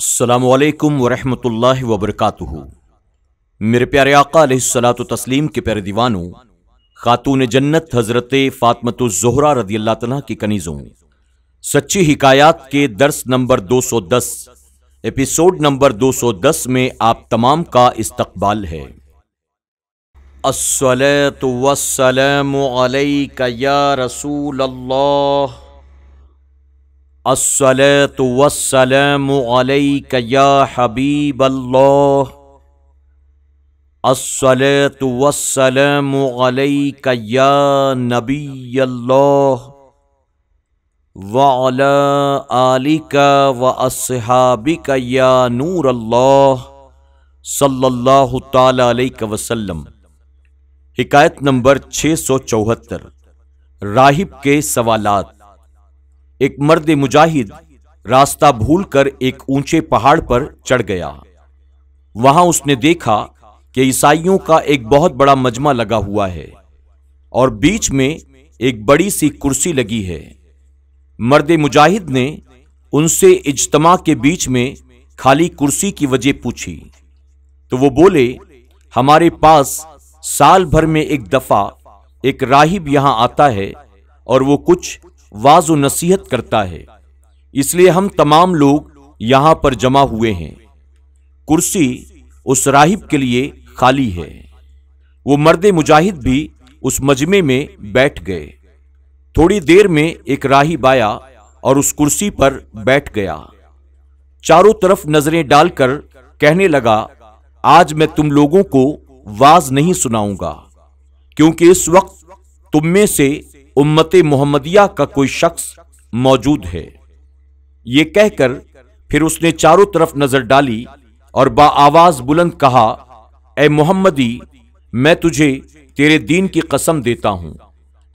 अस्सलामुअलैकुम वरहमतुल्लाहि वबरकातुहू। मेरे प्यारे आका अलैहिस्सलातु तस्लीम के प्यारे दीवानों, खातून जन्नत हजरत फातिमतुज़ ज़ोहरा रज़ियल्लाहु तआला की कनीज़ों, सच्ची हिकायात के दर्स नंबर 210 एपिसोड नंबर 210 में आप तमाम का इस्तकबाल है। अस्सलातु वस्सलामु अलैका या रसूल अल्लाह, अस्सलातु वस्सलामु अलैका या हबीब अल्लाह, अस्सलातु वस्सलामु अलैका या नबी अल्लाह, व अला आलिका व अस्हाबिका या नूर अल्लाह सल्लल्लाहु ताला अलैहि वसल्लम। हिकायत नंबर 674। राहिब के सवालात। एक मर्द मुजाहिद रास्ता भूलकर एक ऊंचे पहाड़ पर चढ़ गया। वहां उसने देखा कि ईसाइयों का एक बहुत बड़ा मजमा लगा हुआ है और बीच में एक बड़ी सी कुर्सी लगी है। मर्द मुजाहिद ने उनसे इज्तमा के बीच में खाली कुर्सी की वजह पूछी तो वो बोले, हमारे पास साल भर में एक दफा एक राहिब यहां आता है और वो कुछ वाज़ व नसीहत करता है, इसलिए हम तमाम लोग यहां पर जमा हुए हैं। कुर्सी उस राहिब के लिए खाली है। वो मर्द मुजाहिद भी उस मजमे में बैठ गए। थोड़ी देर में एक राहिब आया और उस कुर्सी पर बैठ गया। चारों तरफ नजरें डालकर कहने लगा, आज मैं तुम लोगों को वाज नहीं सुनाऊंगा, क्योंकि इस वक्त तुम में से उम्मते मोहम्मदिया का कोई शख्स मौजूद है। ये कहकर फिर उसने चारों तरफ नजर डाली और बाआवाज बुलंद कहा, ए मोहम्मदी, मैं तुझे तेरे दीन की कसम देता हूं,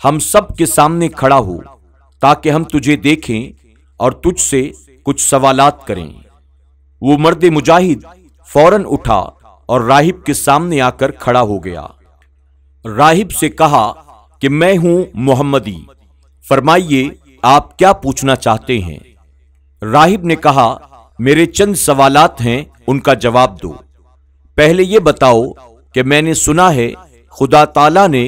हम सब के सामने खड़ा हो ताकि हम तुझे देखें और तुझसे कुछ सवालात करें। वो मर्द मुजाहिद फौरन उठा और राहिब के सामने आकर खड़ा हो गया। राहिब से कहा कि मैं हूं मोहम्मदी, फरमाइए आप क्या पूछना चाहते हैं। राहिब ने कहा, मेरे चंद सवालात हैं, उनका जवाब दो। पहले ये बताओ कि मैंने सुना है खुदा ताला ने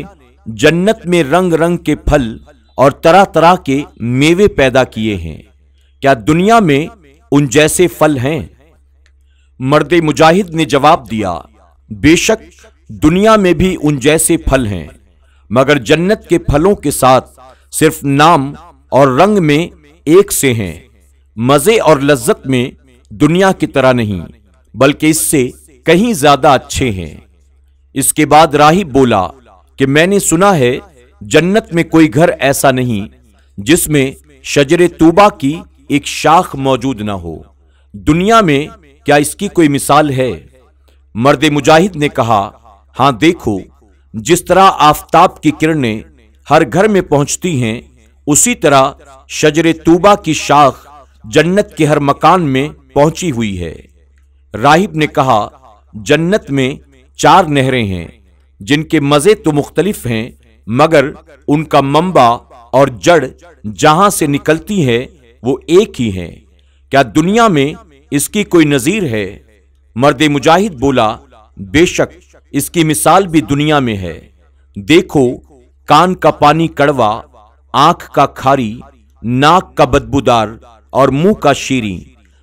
जन्नत में रंग रंग के फल और तरह तरह के मेवे पैदा किए हैं, क्या दुनिया में उन जैसे फल हैं? मर्द मुजाहिद ने जवाब दिया, बेशक दुनिया में भी उन जैसे फल हैं, मगर जन्नत के फलों के साथ सिर्फ नाम और रंग में एक से हैं। मजे और लज्जत में दुनिया की तरह नहीं, बल्कि इससे कहीं ज्यादा अच्छे हैं। इसके बाद राहिब बोला कि मैंने सुना है जन्नत में कोई घर ऐसा नहीं जिसमें शजरे तूबा की एक शाख मौजूद ना हो। दुनिया में क्या इसकी कोई मिसाल है? मर्द मुजाहिद ने कहा, हां देखो, जिस तरह आफताब की किरणें हर घर में पहुंचती हैं, उसी तरह शजरे तूबा की शाख जन्नत के हर मकान में पहुंची हुई है। राहिब ने कहा, जन्नत में 4 नहरें हैं जिनके मजे तो मुख्तलिफ हैं, मगर उनका मंबा और जड़ जहां से निकलती है वो एक ही है। क्या दुनिया में इसकी कोई नजीर है? मर्द मुजाहिद बोला, बेशक इसकी मिसाल भी दुनिया में है। देखो, कान का पानी कड़वा, आंख का खारी, नाक का बदबूदार और मुंह का शीरी,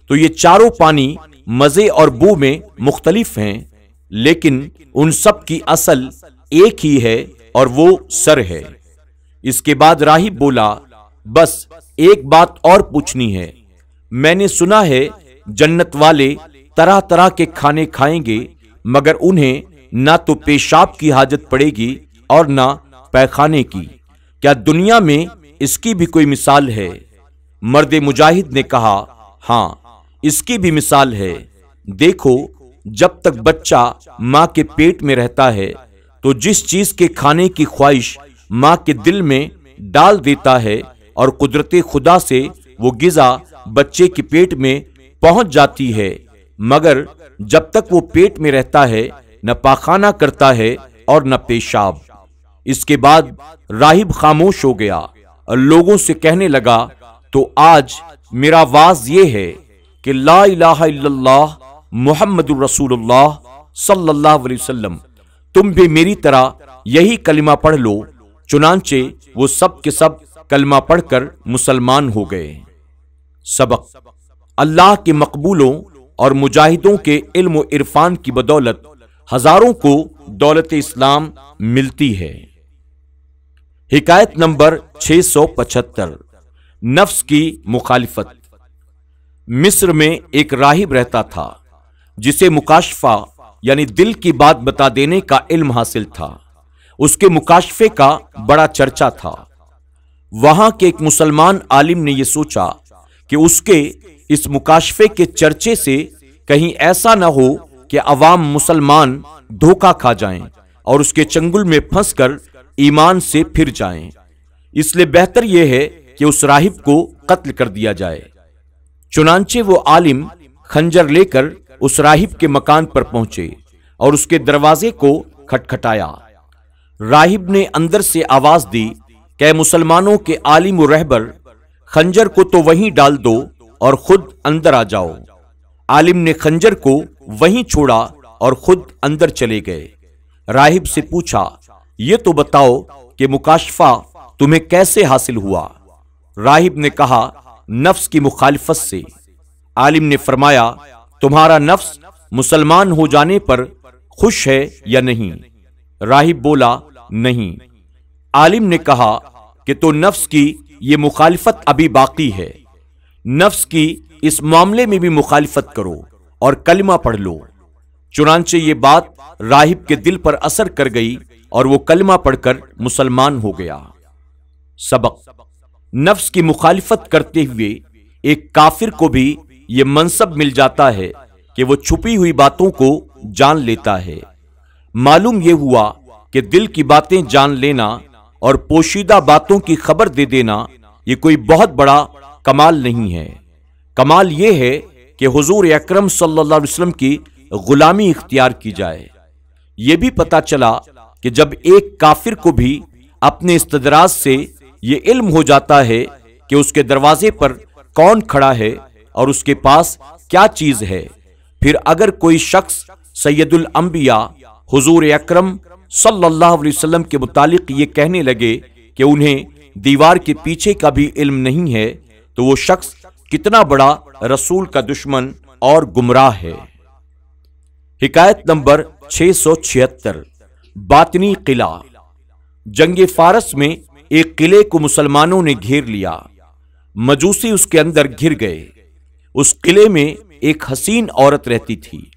तो ये चारों पानी मजे और बू में मुख्तलिफ हैं, लेकिन उन सब की असल एक ही है और वो सर है। इसके बाद राहिब बोला, बस एक बात और पूछनी है। मैंने सुना है जन्नत वाले तरह तरह के खाने खाएंगे, मगर उन्हें ना तो पेशाब की हाजत पड़ेगी और ना पैखाने की। क्या दुनिया में इसकी भी कोई मिसाल है? मर्द मुजाहिद ने कहा, हां, इसकी भी मिसाल है। देखो, जब तक बच्चा मां के पेट में रहता है तो जिस चीज के खाने की ख्वाहिश मां के दिल में डाल देता है और कुदरते खुदा से वो गिजा बच्चे के पेट में पहुंच जाती है, मगर जब तक वो पेट में रहता है न पाखाना करता है और न पेशाब। इसके बाद राहिब खामोश हो गया और लोगों से कहने लगा, तो आज मेरा वाज ये है कि ला इलाहा इल्लल्लाह मुहम्मदुर रसूलुल्लाह सल्लल्लाहु अलैहि वसल्लम, तुम भी मेरी तरह यही कलिमा पढ़ लो। चुनांचे वो सब के सब कलिमा पढ़कर मुसलमान हो गए। सबक: अल्लाह के मकबूलों और मुजाहिदों के इल्म व इरफान की बदौलत हजारों को दौलत इस्लाम मिलती है। हिकायत नंबर 675, नफ्स की मुखालिफत। मिस्र में एक राहिब रहता था जिसे मुकाशफा यानी दिल की बात बता देने का इल्म हासिल था। उसके मुकाशफे का बड़ा चर्चा था। वहां के एक मुसलमान आलिम ने यह सोचा कि उसके इस मुकाशफे के चर्चे से कहीं ऐसा न हो कि अवाम मुसलमान धोखा खा जाएं और उसके चंगुल में फंसकर ईमान से फिर जाएं। इसलिए बेहतर यह है कि उस राहिब को कत्ल कर दिया जाए। चुनांचे वो आलिम खंजर लेकर उस राहिब के मकान पर पहुंचे और उसके दरवाजे को खटखटाया। राहिब ने अंदर से आवाज दी कि मुसलमानों के आलिम व रहबर, खंजर को तो वहीं डाल दो और खुद अंदर आ जाओ। आलिम ने खंजर को वहीं छोड़ा और खुद अंदर चले गए। राहिब से पूछा, ये तो बताओ कि मुकाशफा तुम्हें कैसे हासिल हुआ? राहिब ने कहा, नफ्स की मुखालिफत से। आलिम ने फरमाया, तुम्हारा नफ्स मुसलमान हो जाने पर खुश है या नहीं? राहिब बोला, नहीं। आलिम ने कहा कि तो नफ्स की ये मुखालिफत अभी बाकी है। नफ्स की इस मामले में भी मुखालिफत करो और कलिमा पढ़ लो। चुनांचे ये बात राहिब के दिल पर असर कर गई और वो कलिमा पढ़कर मुसलमान हो गया। सबक: नफ्स की मुखालिफत करते हुए एक काफिर को भी ये मनसब मिल जाता है कि वो छुपी हुई बातों को जान लेता है। मालूम यह हुआ कि दिल की बातें जान लेना और पोशीदा बातों की खबर दे देना ये कोई बहुत बड़ा कमाल नहीं है। कमाल यह है कि हुजूर अकरम सल्लल्लाहु अलैहि वसल्लम की गुलामी इख्तियार की जाए। यह भी पता चला कि जब एक काफिर को भी अपने इस्तदराज से ये इल्म हो जाता है कि उसके दरवाजे पर कौन खड़ा है और उसके पास क्या चीज है, फिर अगर कोई शख्स सैयदुल अंबिया हुजूर अकरम सल्लल्लाहु अलैहि वसल्लम के मुतालिक ये कहने लगे कि उन्हें दीवार के पीछे का भी इल्म नहीं है, तो वो शख्स कितना बड़ा रसूल का दुश्मन और गुमराह है। हिकायत नंबर 676, बातनी किला। जंगे फारस में एक किले को मुसलमानों ने घेर लिया। मजूसी उसके अंदर घिर गए। उस किले में एक हसीन औरत रहती थी।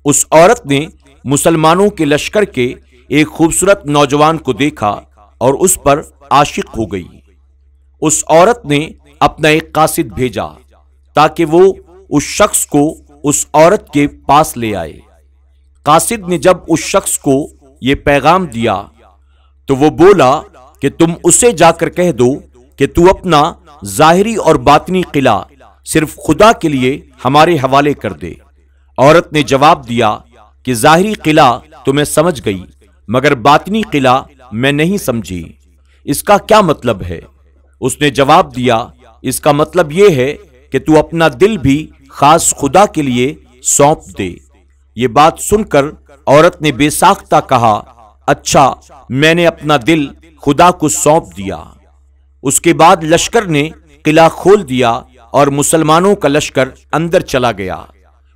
उस औरत ने मुसलमानों के लश्कर के एक खूबसूरत नौजवान को देखा और उस पर आशिक हो गई। उस औरत ने अपना एक कासिद भेजा ताकि वो उस शख्स को उस औरत के पास ले आए। कासिद ने जब उस शख्स को ये पैगाम दिया तो वो बोला कि तुम उसे जाकर कह दो कि तू अपना जाहिरी और बातनी किला सिर्फ खुदा के लिए हमारे हवाले कर दे। औरत ने जवाब दिया कि जाहिरी किला तो मैं समझ गई, मगर बातनी किला मैं नहीं समझी। इसका क्या मतलब है? उसने जवाब दिया, इसका मतलब यह है कि तू अपना दिल भी खास खुदा के लिए सौंप दे। ये बात सुनकर औरत ने बेसाख्ता कहा, अच्छा, मैंने अपना दिल खुदा को सौंप दिया। उसके बाद लश्कर ने किला खोल दिया और मुसलमानों का लश्कर अंदर चला गया।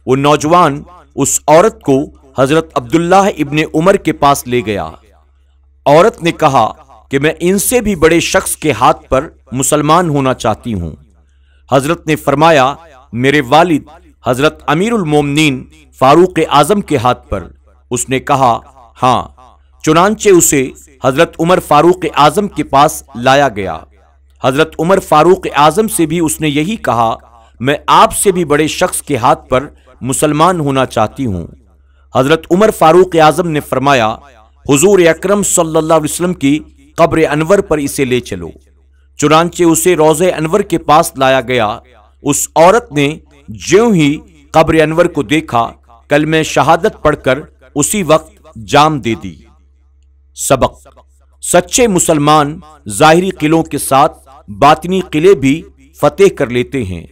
वो नौजवान उस औरत को हजरत अब्दुल्लाह इब्ने उमर के पास ले गया। औरत ने कहा कि मैं इनसे भी बड़े शख्स के हाथ पर मुसलमान होना चाहती हूं। हजरत ने फरमाया, मेरे वालिद हजरत अमीरुल मोमिनीन फारूक आजम के हाथ पर। उसने कहा, हां। चुनांचे उसे हजरत उमर फारूक आजम के पास लाया गया। हजरत उमर फारूक आजम से भी उसने यही कहा, मैं आपसे भी बड़े शख्स के हाथ पर मुसलमान होना चाहती हूं। हजरत उमर फारूक आजम ने फरमाया, हुजूर अकरम सल्लल्लाहु अलैहि वसल्लम की कब्र अनवर पर इसे ले चलो। चुनांचे उसे रोज़े अनवर के पास लाया गया। उस औरत ने ज्यों ही कब्र अनवर को देखा, कलमे शहादत पढ़कर उसी वक्त जाम दे दी। सबक: सच्चे मुसलमान जाहिरी किलों के साथ बातिनी किले भी फतेह कर लेते हैं।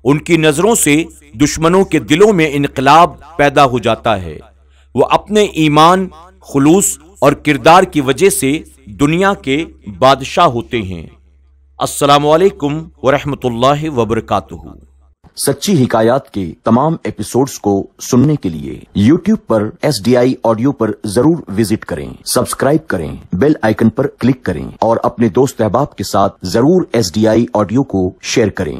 उनकी नजरों से दुश्मनों के दिलों में इनकलाब पैदा हो जाता है। वो अपने ईमान, खुलूस और किरदार की वजह से दुनिया के बादशाह होते हैं। अस्सलामु अलैकुम वरहमतुल्लाहि वबरकातुहू। सच्ची हिकायात के तमाम एपिसोड्स को सुनने के लिए YouTube पर SDI ऑडियो पर जरूर विजिट करें, सब्सक्राइब करें, बेल आइकन पर क्लिक करें और अपने दोस्त अहबाब के साथ जरूर SDI ऑडियो को शेयर करें।